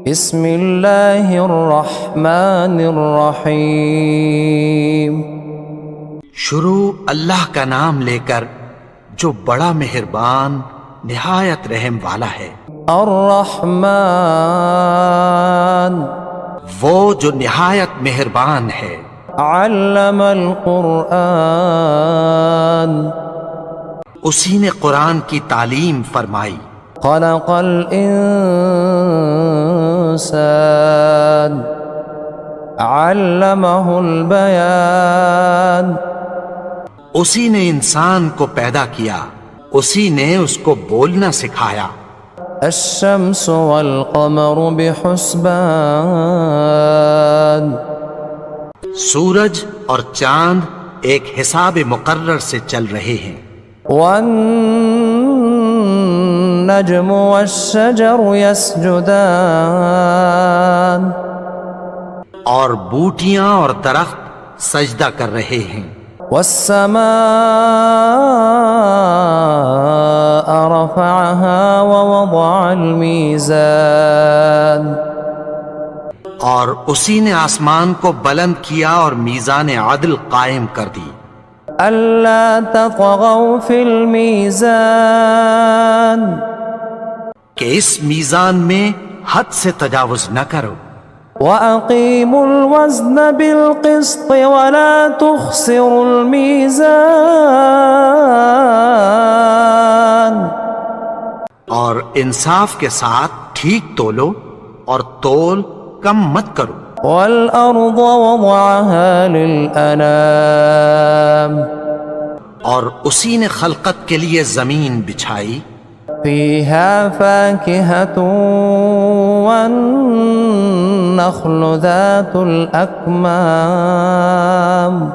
بسم اللہ الرحمن الرحیم شروع اللہ کا نام لے کر جو بڑا مہربان نہایت رحم والا ہے۔ الرحمن وہ جو نہایت مہربان ہے۔ علم القرآن اسی نے قرآن کی تعلیم فرمائی۔ خلق الانسان علمہ البیان اسی نے انسان کو پیدا کیا، اسی نے اس کو بولنا سکھایا۔ الشمس والقمر بحسبان سورج اور چاند ایک حساب مقرر سے چل رہے ہیں۔ والنجم والشجر يسجدان اور بوٹیاں اور درخت سجدہ کر رہے ہیں۔ والسماء رفعها ووضع الميزان اور اسی نے آسمان کو بلند کیا اور میزان عدل قائم کر دی۔ ألا تطغوا في الميزان کہ اس میزان میں حد سے تجاوز نہ کرو۔ وَأَقِيمُوا الْوَزْنَ بِالْقِسْطِ وَلَا تُخْسِرُوا الْمِيزَانَ اور انصاف کے ساتھ ٹھیک تولو اور تول کم مت کرو۔ وَالْأَرْضَ وَضَعَهَا لِلْأَنَامِ اور اسی نے خلقت کے لیے زمین بچھائی۔ فِيهَا فَاكِهَةٌ وَالنَّخْلُ ذَاتُ الْأَكْمَامِ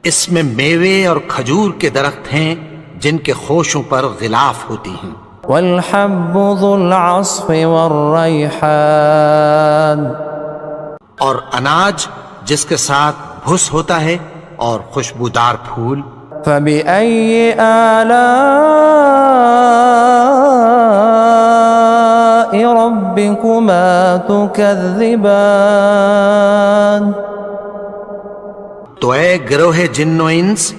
اس میں میوے اور کھجور کے درخت ہیں جن کے خوشوں پر غلاف ہوتی ہیں۔ وَالْحَبُّ ذُو الْعَصْفِ وَالرَّيْحَانِ اور اناج جس کے ساتھ بھس ہوتا ہے اور خوشبودار پھول۔ فَبِأَيِّ آلَاءِ رَبِّكُمَا تُكَذِّبَانِ تو اے گروہ جن و انس،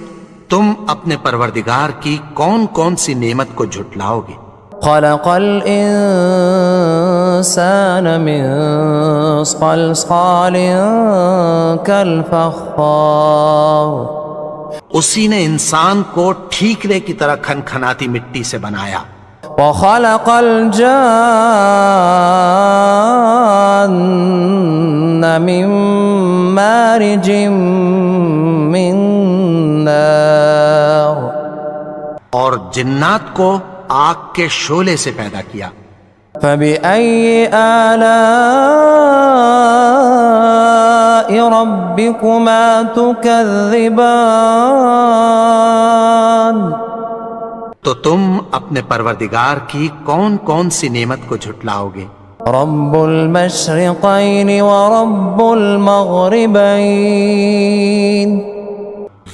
تم اپنے پروردگار کی کون کون سی نعمت کو جھٹلاؤ گے؟ خلق الانسان من صلصال كالفخار اسی نے انسان کو ٹھیکرے کی طرح کھنکھناتی مٹی سے بنایا۔ وخلق الجان من مارج من نار اور جنات کو آگ کے شعلے سے پیدا کیا۔ فَبِأَيِّ آلَاءِ رَبِّكُمَا تُكَذِّبَانِ تو تم اپنے پروردگار کی کون کون سی نعمت کو جھٹلاؤ گے؟ رب المشرقین ورب المغربین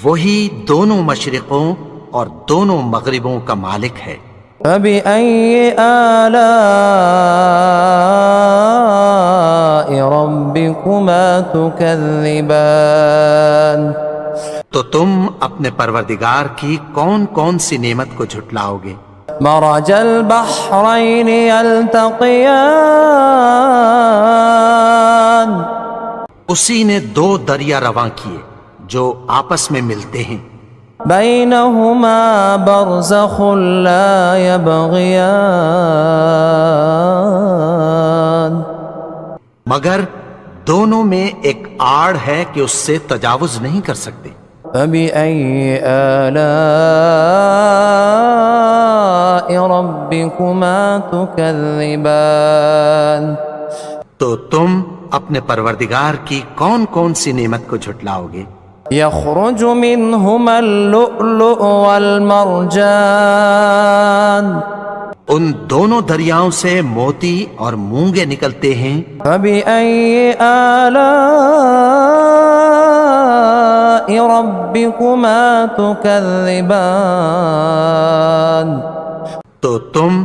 وہی دونوں مشرقوں اور دونوں مغربوں کا مالک ہے۔ فَبِأَيِّ آلَاءِ رَبِّكُمَا تُكَذِّبَانِ تو تم اپنے پروردگار کی کون کون سی نعمت کو جھٹلاؤ گے؟ مرج البحرین یلتقیان اسی نے دو دریا رواں کیے جو آپس میں ملتے ہیں۔ بینہما برزخ لا یبغیان مگر دونوں میں ایک آڑ ہے کہ اس سے تجاوز نہیں کر سکتے۔ فَبِأَيِّ آلَاءِ رَبِّكُمَا تُكَذِّبَانِ تو تم اپنے پروردگار کی کون کون سی نعمت کو جھٹلاؤ گے؟ يخرج منهما اللؤلؤ والمرجان ان دونوں دریاؤں سے موتی اور مونگے نکلتے ہیں۔ فَبِأَيِّ آلَاءِ رَبِّكُمَا تُكَذِّبَانِ تو تم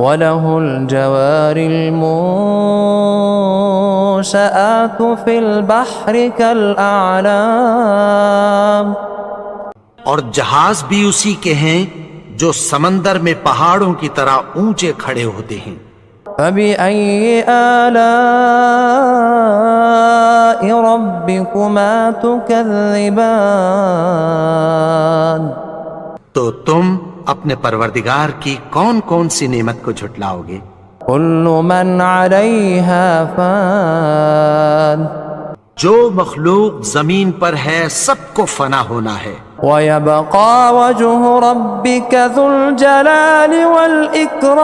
وله الجوار المنشآت في البحر كالأعلام اور جہاز بھی اسی کے ہیں جو سمندر میں پہاڑوں کی طرح اونچے کھڑے ہوتے ہیں. فبأي آلاء ربكما تكذبان تو تم اپنے پروردگار کی کون کون سی نعمت کو جھٹلاؤ گے؟ كل من عليها فان جو مخلوق زمین پر ہے سب کو فنا ہونا ہے. ويبقى وجه ربك ذو الجلال والإكرام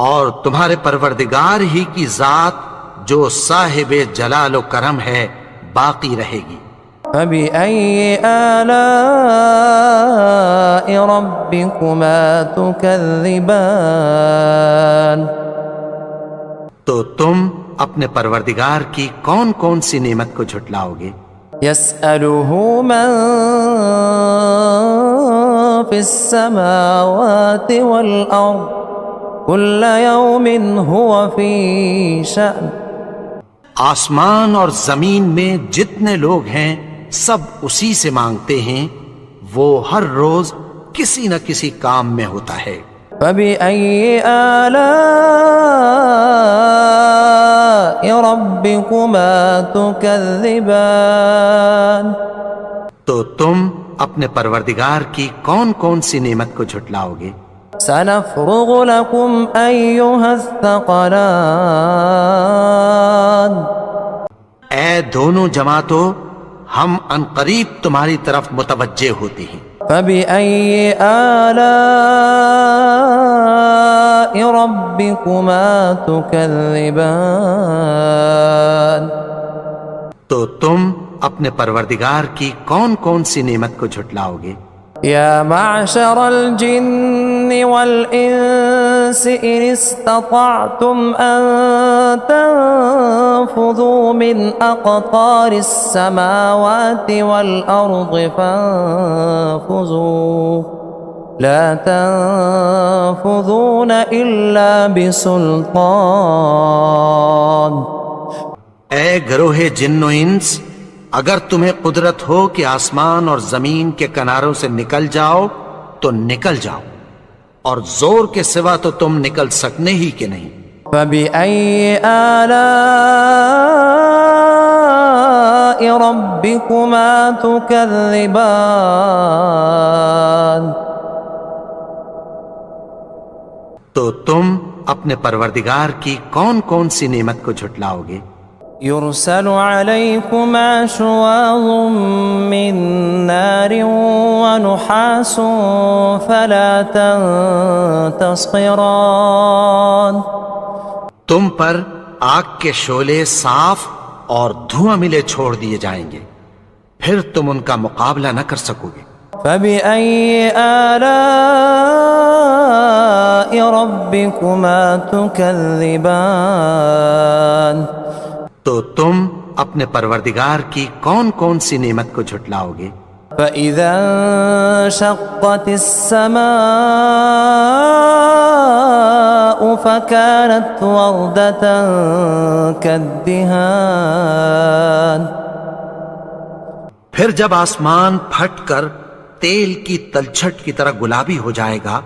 اور تمہارے پروردگار ہی کی ذات جو صاحب جلال و کرم ہے باقی رہے گی. فبأي آلاء ربكما تكذبان تو تم اپنے پروردگار کی کون کون سی نعمت کو جھٹلاؤ گے؟ يسأله من في السماوات والأرض كل يوم هو في شأن آسمان اور زمین میں جتنے لوگ ہیں سب اسی سے مانگتے ہیں، وہ ہر روز کسی نہ کسی کام میں ہوتا ہے. فبأي آلاء ربكما تكذبان تو تم اپنے پروردگار کی کون کون سی نعمت کو جھٹلاؤ گے؟ سنفرغ لكم أيها الثقلان اے دونوں جماعتوں، ہم ان قریب تمہاری طرف متوجہ ہوتے ہیں. فبأي آلاء ربكما تكذبان تو تم اپنے پروردگار کی کون کون سی نعمت کو جھٹلاؤ گے؟ يا معشر الجن والإنس إن استطعتم أن تنفذوا من أقطار السماوات والأرض فانفذوا لا تنفذون إلا بسلطان. اے گروہ جن و انس، اگر تمہیں قدرت ہو کہ آسمان اور زمین کے کناروں سے نکل جاؤ تو نکل جاؤ، اور زور کے سوا تو تم نکل سکنے ہی کہ نہیں. فبأي آلاء ربكما تكذبان تو تم اپنے پروردگار کی کون کون سی نعمت کو جھٹلاؤ گے؟ يرسل عليكما شواظ من نار ونحاس فلا تنتصران تم پر آگ کے شعلے صاف اور دھواں ملے چھوڑ دیے جائیں گے، پھر تم ان کا مقابلہ نہ کر سکو گے. فبأي آلاء ربكما تكذبان تو تم اپنے پروردگار کی کون کون سی نعمت کو جھٹلاؤ گے؟ فإذا انشقت السماء فكانت وردة كالدهان پھر جب آسمان پھٹ کر تیل کی تلچھٹ کی طرح گلابی ہو جائے گا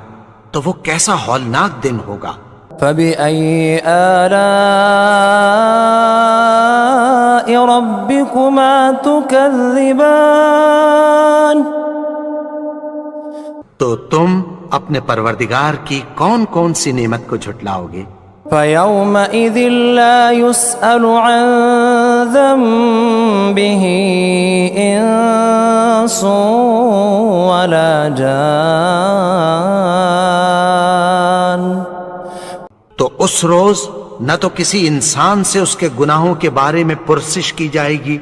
تو وہ کیسا ہولناک دن ہوگا. فبأي آلاء ربكما تكذبان تو تم اپنے پروردگار کی کون کون سی نعمت کو جھٹلاؤ گے؟ فيومئذ لا يسأل عن ذنبه إنس ولا جان تو اس روز نہ تو کسی انسان سے اس کے گناہوں کے بارے میں پرسش کی جائے گی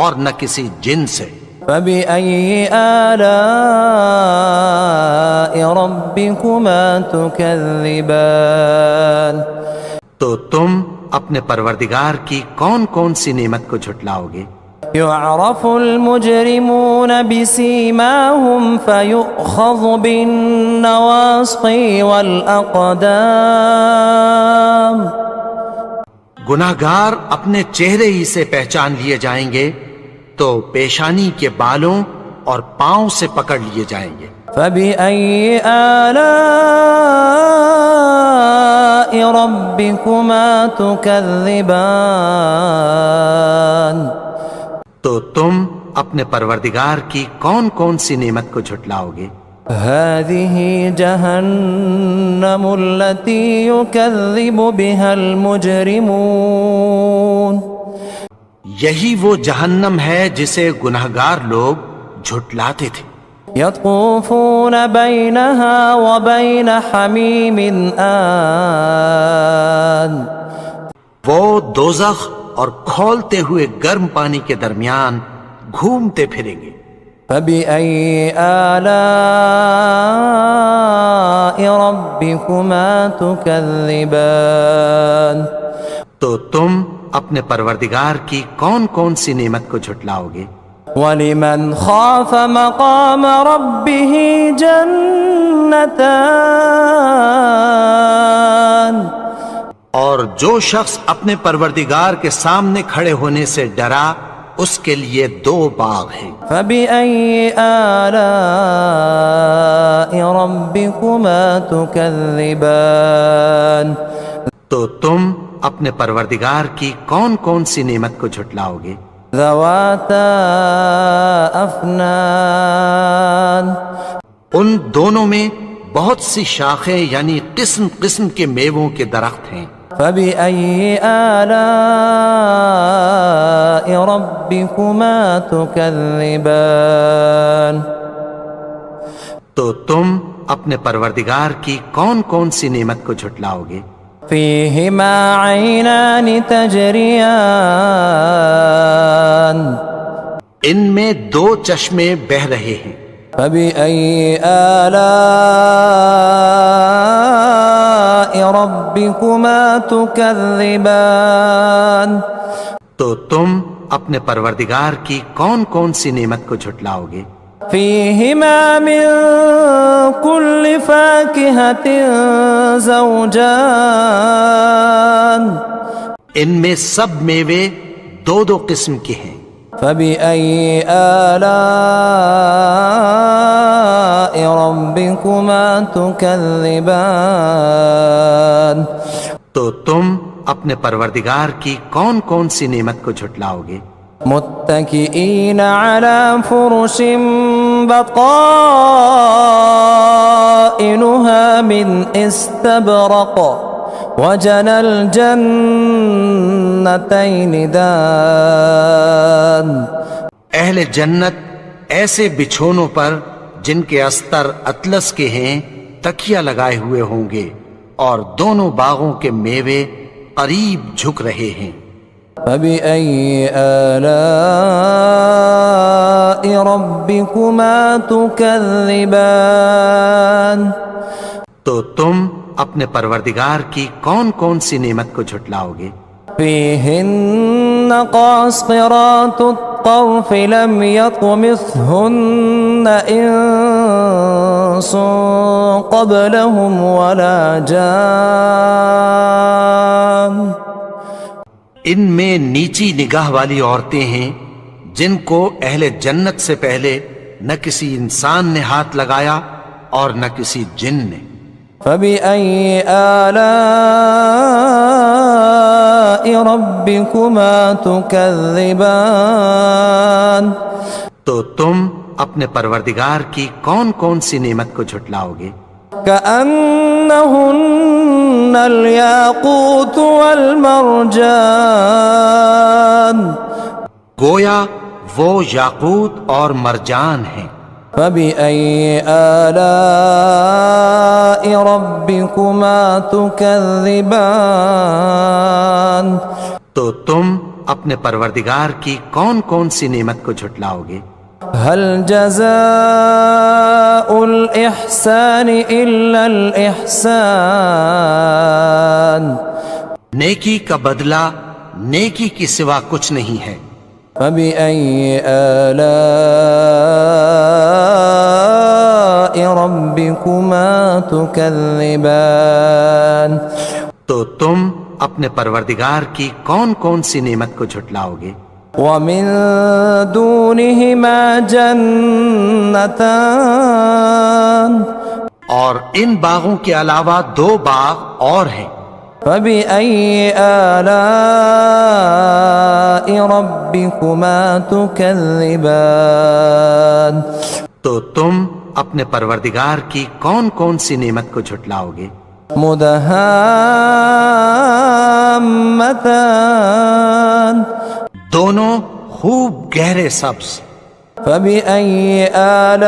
اور نہ کسی جن سے. فبأي آلاء ربكما تكذبان تو تم اپنے پروردگار کی کون کون سی نعمت کو جھٹلاؤ گے؟ يعرف المجرمون بسيماهم فيؤخذ بالنواصي والأقدام گناہگار اپنے چہرے ہی سے پہچان لیے جائیں گے تو پیشانی کے بالوں اور پاؤں سے پکڑ لیے جائیں گے۔ فبأي آلاء ربكما تكذبان تو تم اپنے پروردگار کی کون کون سی نعمت کو جھٹلاؤ گے؟ هذه جهنم التي يكذب بها المجرمون یہی وہ جہنم ہے جسے گناہگار لوگ جھٹلاتے تھے۔ يطوفون بينها وبين حميم آن وہ دوزخ اور کھولتے ہوئے گرم پانی کے درمیان گھومتے پھریں گے۔ فبأي آلاء ربكما تكذبان تو تم اپنے پروردگار کی کون کون سی نعمت کو جھٹلاؤ گے؟ ولمن خاف مقام ربه جنتان اور جو شخص اپنے پروردگار کے سامنے کھڑے ہونے سے ڈرا اس کے لیے 2 باغ ہیں۔ فبأي آلاء ربكما تكذبان تو تم اپنے پروردگار کی کون کون سی نعمت کو جھٹلاؤ گے؟ ذواتا افنان ان دونوں میں بہت سی شاخیں یعنی قسم قسم کے میووں کے درخت ہیں۔ فبأي آلاء ربكما تكذبان تو تم اپنے پروردگار کی کون کون سی نعمت کو جھٹلاؤ گے؟ فيهما عينان تجريان ان میں 2 چشمے بہہ رہے ہیں۔ فبأي آلاء ربكما تكذبان تو تم اپنے پروردگار کی کون کون سی نعمت کو جھٹلاؤ گے؟ فيهما من كل فاكهة زوجان ان میں سب میوے 2 قسم کے ہیں۔ فبأي آلاء ربكما تكذبان تو تم اپنے پروردگار کی کون کون سی نعمت کو جھٹلاؤ گے؟ متكئين على فرش بطائنها من استبرق وجنى الجنتين دان اہل جنت ایسے بچھونوں پر جن کے استر اطلس کے ہیں تکیہ لگائے ہوئے ہوں گے اور دونوں باغوں کے میوے قریب جھک رہے ہیں۔ فبأي آلاء ربكما تكذبان تو تم اپنے پروردگار کی کون کون سی نعمت کو جھٹلاؤ گے؟ فيهن قاصرات الطرف لم يطمثهن إنس قبلهم ولا جان ان میں نیچی نگاہ والی عورتیں ہیں جن کو اہل جنت سے پہلے نہ کسی انسان نے ہاتھ لگایا اور نہ کسی جن نے۔ فبأي آلاء ربكما تكذبان تو تم اپنے پروردگار کی کون کون سی نعمت کو جھٹلاؤ گے؟ كأنهن الياقوت والمرجان گویا وہ یاقوت اور مرجان ہیں۔ فبأي آلاء ربكما تكذبان تو تم اپنے پروردگار کی کون کون سی نعمت کو جھٹلاؤ گے؟ هل جزاء الإحسان إلا الإحسان نیکی کا بدلہ نیکی کی سوا کچھ نہیں ہے۔ فبأي آلاء ربكما تكذبان تو تم اپنے پروردگار کی کون کون سی نعمت کو جھٹلاؤ گے؟ ومن دونهما جنتان اور ان باغوں کے علاوہ 2 باغ اور ہیں۔ فبأي آلاء ربكما تكذبان تو تم اپنے پروردگار کی کون کون سی نعمت کو جھٹلاؤ گے؟ مدہامتان دونوں خوب گہرے سبز۔ فبأي آلاء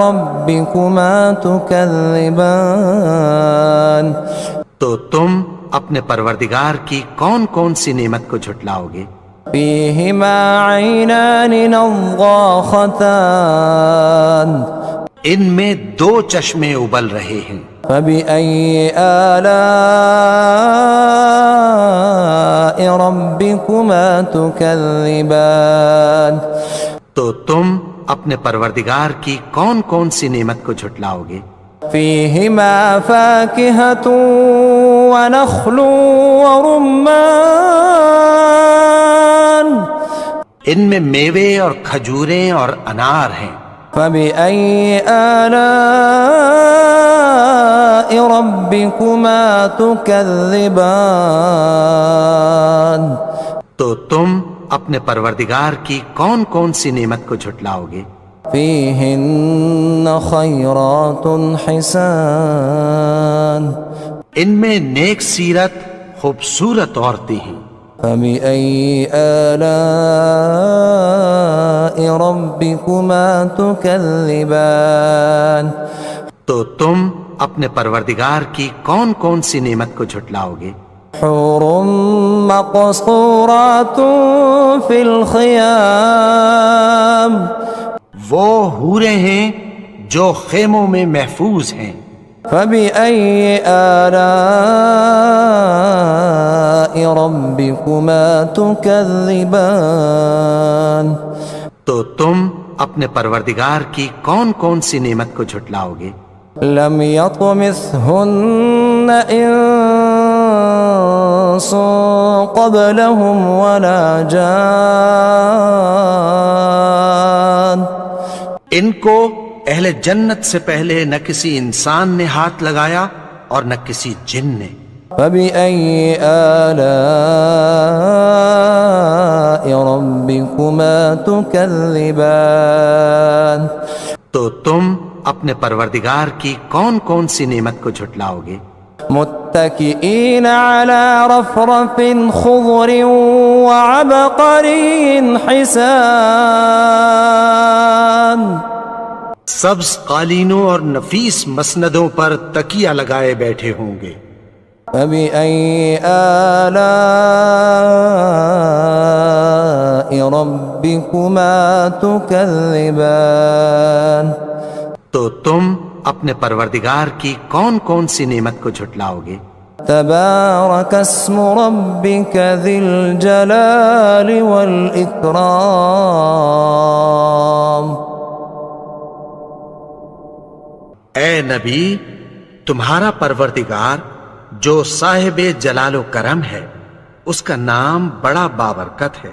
ربكما تكذبان تو تم اپنے پروردگار کی کون کون سی نعمت کو جھٹلاؤ گے؟ فيهما عينان نضاختان ان میں 2 چشمے ابل رہے ہیں۔ فبأي آلاء ربكما تكذبان تو تم اپنے پروردگار کی کون کون سی نعمت کو جھٹلاؤ گے؟ فيهما فاكهة ونخل ورمان ان میں میوے اور کھجوریں اور انار ہیں۔ فبأي آلاء ربكما تكذبان تو تم اپنے پروردگار کی کون کون سی نعمت کو جھٹلاؤ گے؟ فيهن خيرات حسان ان میں نیک سیرت خوبصورت عورتیں ہیں۔ فبأي آلاء ربكما تكذبان تو تم اپنے پروردگار کی کون کون سی نعمت کو جھٹلاؤ گے؟ حور مقصورات في الخيام وہ حوریں ہیں جو خیموں میں محفوظ ہیں۔ فبأي آلاء ربكما تكذبان تو تم اپنے پروردگار کی کون کون سی نعمت کو جھٹلاؤ گے؟ لم يطمثهن إنس قبلهم ولا جان ان کو اہل جنت سے پہلے نہ کسی انسان نے ہاتھ لگایا اور نہ کسی جن نے۔ فبأي آلاء ربكما تكذبان تو تم اپنے پروردگار کی کون کون سی نعمت کو جھٹلاؤ گے؟ متكئين على رفرف خضر وعبقري حسان سبز قالینوں اور نفیس مسندوں پر تکیہ لگائے بیٹھے ہوں گے۔ فبأي آلاء ربكما تكذبان تو تم اپنے پروردگار کی کون کون سی نعمت کو جھٹلاؤ گے؟ تبارك اسم ربك ذي الجلال والإكرام اے نبی، تمہارا پروردگار جو صاحب جلال و کرم ہے، اس کا نام بڑا بابرکت ہے۔